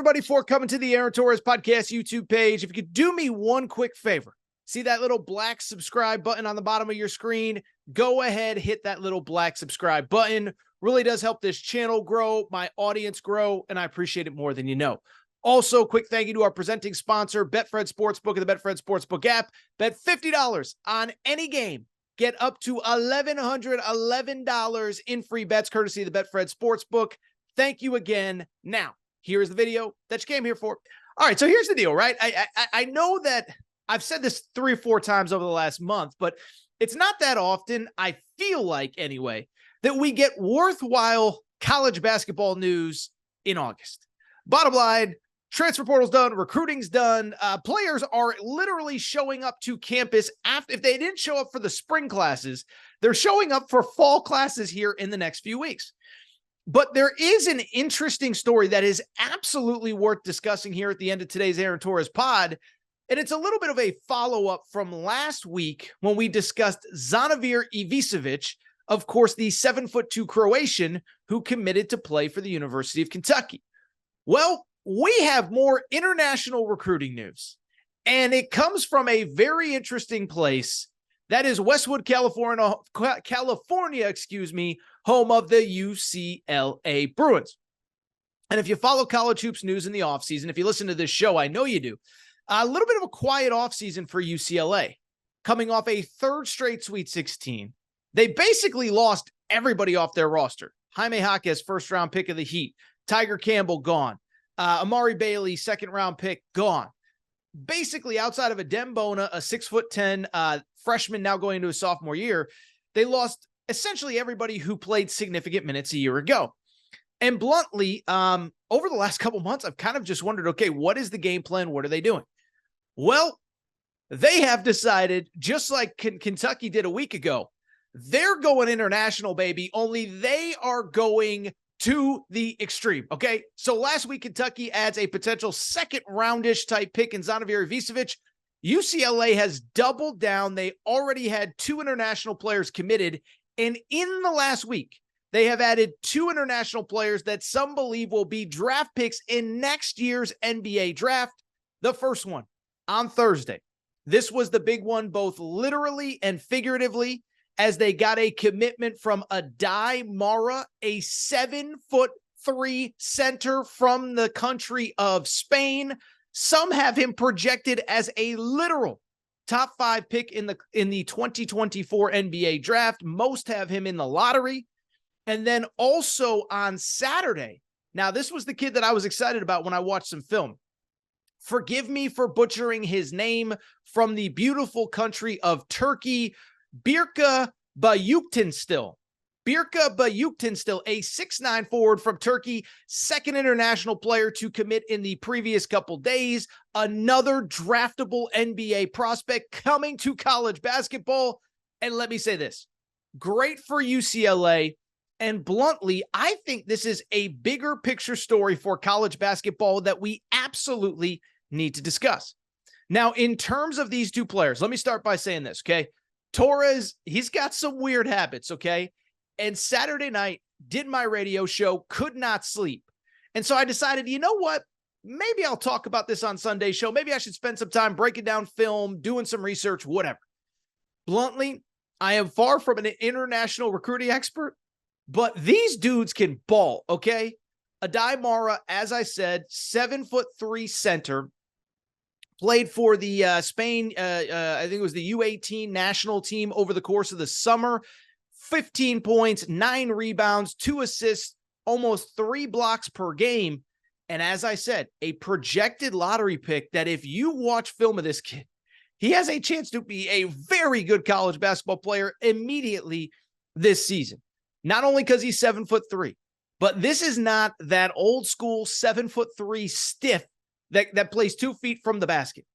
everybody, for coming to the Aaron Torres Podcast YouTube page. If you could do me one quick favor, see that little black subscribe button on the bottom of your screen? Go ahead, hit that little black subscribe button. Really does help this channel grow, my audience grow, and I appreciate it more than you know. Also, quick thank you to our presenting sponsor, Betfred Sportsbook and the Betfred Sportsbook app. Bet $50 on any game. Get up to $1,111 in free bets courtesy of the Betfred Sportsbook. Thank you again. Now, here's the video that you came here for. All right, so here's the deal, right? I know that I've said this 3 or 4 times over the last month, but it's not that often, I feel like anyway, that we get worthwhile college basketball news in August. Bottom line, transfer portal's done, recruiting's done. Players are literally showing up to campus after. If they didn't show up for the spring classes, they're showing up for fall classes here in the next few weeks. But there is an interesting story that is absolutely worth discussing here at the end of today's Aaron Torres pod. And it's a little bit of a follow-up from last week when we discussed Zvonimir Ivicevic, of course, the 7'2" Croatian who committed to play for the University of Kentucky. Well, we have more international recruiting news, and it comes from a very interesting place. That is Westwood, California, home of the UCLA Bruins. And if you follow college hoops news in the offseason, if you listen to this show, I know you do, a little bit of a quiet offseason for UCLA. Coming off a 3rd straight Sweet 16, they basically lost everybody off their roster. Jaime Jaquez, 1st-round pick of the Heat. Tiger Campbell, gone. Amari Bailey, 2nd-round pick, gone. Basically, outside of a Dembona, a 6'10" freshman now going into his sophomore year, they lost essentially everybody who played significant minutes a year ago. And bluntly, over the last couple months, I've kind of just wondered, okay, what is the game plan? What are they doing? Well, they have decided, just like Kentucky did a week ago, they're going international, baby, only they are going to the extreme, okay? So last week, Kentucky adds a potential 2nd-roundish type pick in Zvonimir Ivicevic. UCLA has doubled down. They already had 2 international players committed, and in the last week, they have added 2 international players that some believe will be draft picks in next year's NBA draft. The first one on Thursday. This was the big one, both literally and figuratively, as they got a commitment from Adai Mara, a 7'3" center from the country of Spain. Some have him projected as a literal top 5 pick in the 2024 NBA draft. Most have him in the lottery. And then also on Saturday, now this was the kid that I was excited about when I watched some film. Forgive me for butchering his name, from the beautiful country of Turkey, Birka Bayuktinstil. Birka Bayuktinstil, a 6'9" forward from Turkey, 2nd international player to commit in the previous couple days. Another draftable NBA prospect coming to college basketball. And let me say this, great for UCLA. And bluntly, I think this is a bigger picture story for college basketball that we absolutely need to discuss. Now, in terms of these 2 players, let me start by saying this, okay? Torres, he's got some weird habits, okay? And Saturday night, did my radio show, could not sleep. And so I decided, you know what? Maybe I'll talk about this on Sunday's show. Maybe I should spend some time breaking down film, doing some research, whatever. Bluntly, I am far from an international recruiting expert, but these dudes can ball, okay? Adai Mara, as I said, 7'3" center, played for the Spain, I think it was the U18 national team over the course of the summer. 15 points, 9 rebounds, 2 assists, almost 3 blocks per game. And as I said, a projected lottery pick that if you watch film of this kid, he has a chance to be a very good college basketball player immediately this season. Not only because he's 7'3", but this is not that old school 7'3" stiff that plays 2 feet from the basket.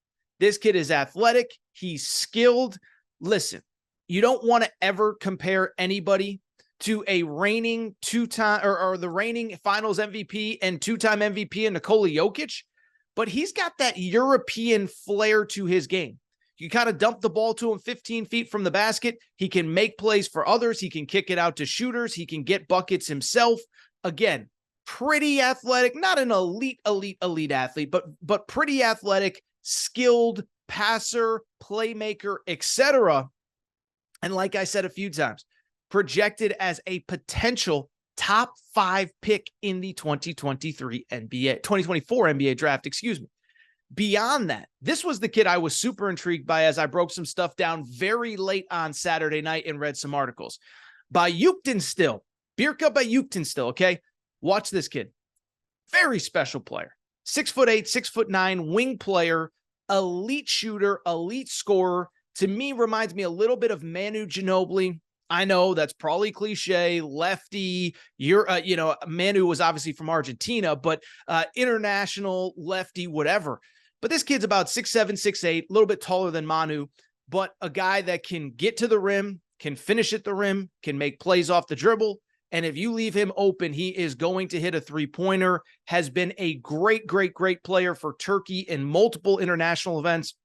This kid is athletic. He's skilled. Listen, you don't want to ever compare anybody to a reigning 2-time or the reigning finals MVP and 2-time MVP in Nikola Jokic, but he's got that European flair to his game. You kind of dump the ball to him 15 feet from the basket. He can make plays for others. He can kick it out to shooters. He can get buckets himself. Again, pretty athletic, not an elite athlete, but pretty athletic, skilled passer, playmaker, etc. And like I said a few times, projected as a potential top 5 pick in the 2024 NBA draft, excuse me. Beyond that, this was the kid I was super intrigued by as I broke some stuff down very late on Saturday night and read some articles. Birka Bayuktin, okay? Watch this kid. Very special player. 6'8", 6'9", wing player, elite shooter, elite scorer. To me, reminds me a little bit of Manu Ginobili. I know that's probably cliche, lefty. Manu was obviously from Argentina, but international lefty, whatever. But this kid's about 6'7", 6'8", a little bit taller than Manu, but a guy that can get to the rim, can finish at the rim, can make plays off the dribble. And if you leave him open, he is going to hit a three-pointer, has been a great player for Turkey in multiple international events.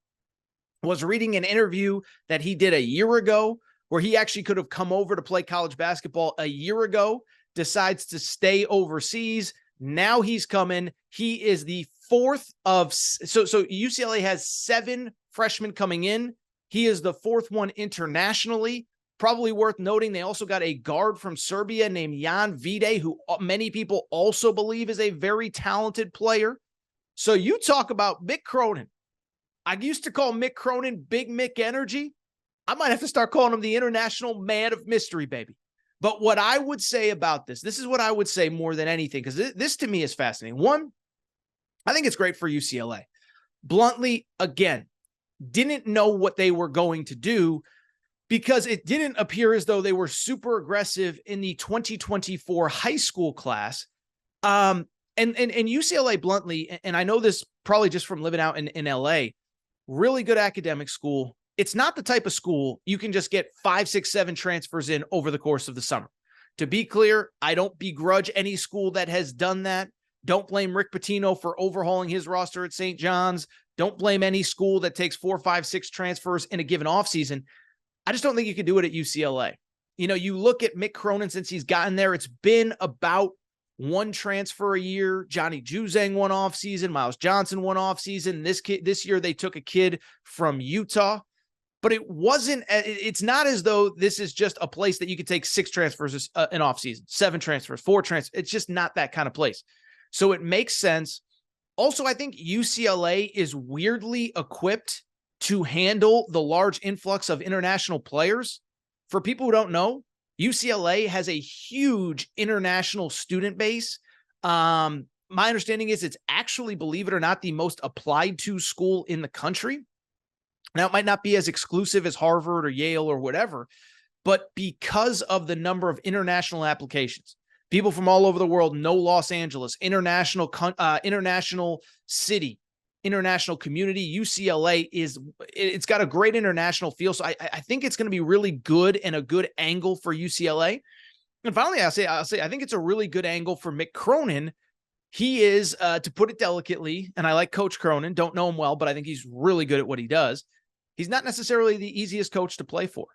Was reading an interview that he did a year ago where he actually could have come over to play college basketball a year ago, decides to stay overseas. Now he's coming. He is the fourth of, so UCLA has 7 freshmen coming in. He is the 4th one internationally. Probably worth noting, they also got a guard from Serbia named Jan Vide, who many people also believe is a very talented player. So you talk about Mick Cronin. I used to call Mick Cronin Big Mick Energy. I might have to start calling him the international man of mystery, baby. But what I would say about this is what I would say more than anything, because this to me is fascinating. One, I think it's great for UCLA. Bluntly, again, didn't know what they were going to do because it didn't appear as though they were super aggressive in the 2024 high school class. And UCLA, bluntly, and I know this probably just from living out in LA, really good academic school. It's not the type of school you can just get 5, 6, 7 transfers in over the course of the summer. To be clear, I don't begrudge any school that has done that. Don't blame Rick Pitino for overhauling his roster at St. John's. Don't blame any school that takes 4, 5, 6 transfers in a given offseason. I just don't think you can do it at UCLA. You know, you look at Mick Cronin since he's gotten there, it's been about 1 transfer a year. Johnny Juzang one offseason, Miles Johnson one offseason. This year they took a kid from Utah, but it's not as though this is just a place that you could take 6 transfers in offseason, 7 transfers, 4 transfers. It's just not that kind of place. So it makes sense. Also, I think UCLA is weirdly equipped to handle the large influx of international players. For people who don't know, UCLA has a huge international student base. My understanding is it's actually, believe it or not, the most applied to school in the country. Now, it might not be as exclusive as Harvard or Yale or whatever, but because of the number of international applications, people from all over the world know Los Angeles, international city, international community. UCLA it's got a great international feel. So I think it's going to be really good and a good angle for UCLA. And finally, I'll say, I think it's a really good angle for Mick Cronin. He is, to put it delicately, and I like Coach Cronin, don't know him well, but I think he's really good at what he does. He's not necessarily the easiest coach to play for.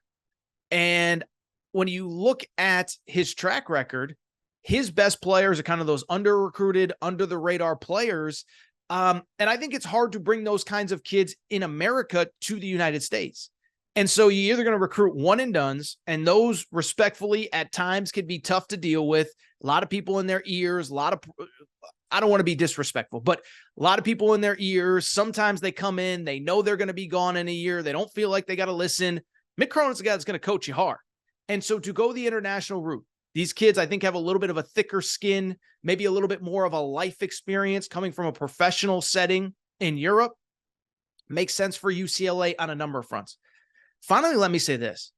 And when you look at his track record, his best players are kind of those under-recruited, under-the-radar players. And I think it's hard to bring those kinds of kids in America to the United States. And so you're either going to recruit one and dones, and those respectfully at times can be tough to deal with. A lot of people in their ears, I don't want to be disrespectful, but a lot of people in their ears. Sometimes they come in, they know they're going to be gone in a year. They don't feel like they got to listen. Mick Cronin's the guy that's going to coach you hard. And so to go the international route, these kids, I think, have a little bit of a thicker skin, maybe a little bit more of a life experience coming from a professional setting in Europe. Makes sense for UCLA on a number of fronts. Finally, let me say this.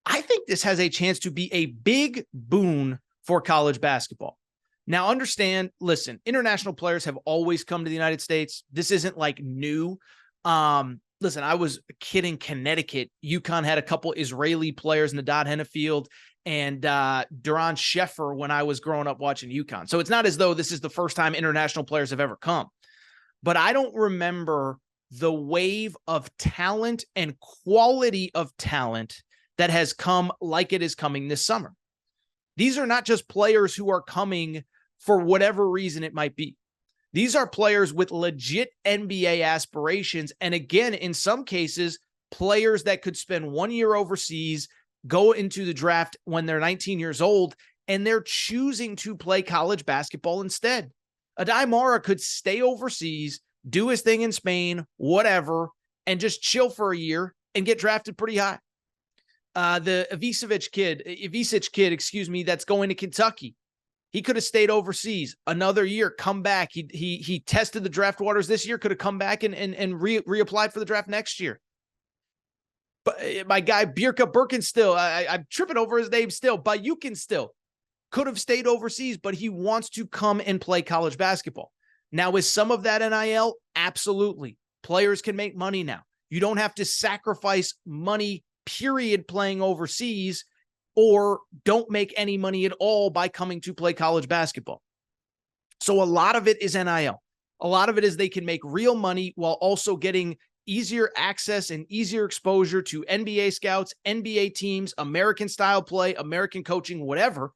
I think this has a chance to be a big boon for college basketball. Now, understand, listen, international players have always come to the United States. This isn't like new. Listen, I was a kid in Connecticut. UConn had a couple Israeli players in the Dodd Hennefield and Duran Sheffer when I was growing up watching UConn. So it's not as though this is the first time international players have ever come. But I don't remember the wave of talent and quality of talent that has come like it is coming this summer. These are not just players who are coming for whatever reason it might be. These are players with legit NBA aspirations. And again, in some cases, players that could spend 1 year overseas, go into the draft when they're 19 years old, and they're choosing to play college basketball instead. Adai Mara could stay overseas, do his thing in Spain, whatever, and just chill for a year and get drafted pretty high. The Ivicic kid, that's going to Kentucky. He could have stayed overseas another year, come back. He tested the draft waters this year, could have come back and reapplied for the draft next year. But my guy, Birka Birkenstill, I'm tripping over his name still, Bayukin could have stayed overseas, but he wants to come and play college basketball. Now, is some of that NIL? Absolutely. Players can make money now. You don't have to sacrifice money, period, playing overseas, or don't make any money at all by coming to play college basketball. So a lot of it is NIL. A lot of it is they can make real money while also getting easier access and easier exposure to NBA scouts, NBA teams, American style play, American coaching, whatever.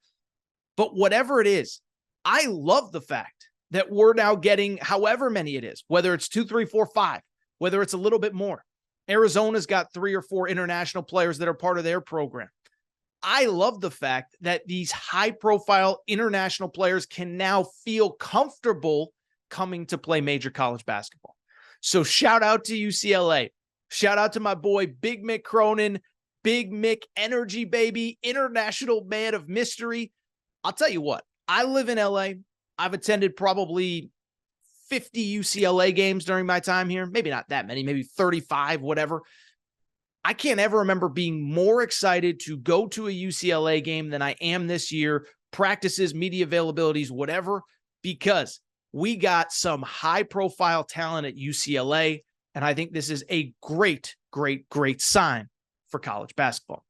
But whatever it is, I love the fact that we're now getting however many it is, whether it's 2, 3, 4, 5, whether it's a little bit more. Arizona's got 3 or 4 international players that are part of their program. I love the fact that these high-profile international players can now feel comfortable coming to play major college basketball. So shout out to UCLA. Shout out to my boy, Big Mick Cronin, Big Mick Energy, baby, international man of mystery. I'll tell you what, I live in LA. I've attended probably 50 UCLA games during my time here. Maybe not that many, maybe 35, whatever. I can't ever remember being more excited to go to a UCLA game than I am this year. Practices, media availabilities, whatever, because we got some high-profile talent at UCLA, and I think this is a great, great, great sign for college basketball.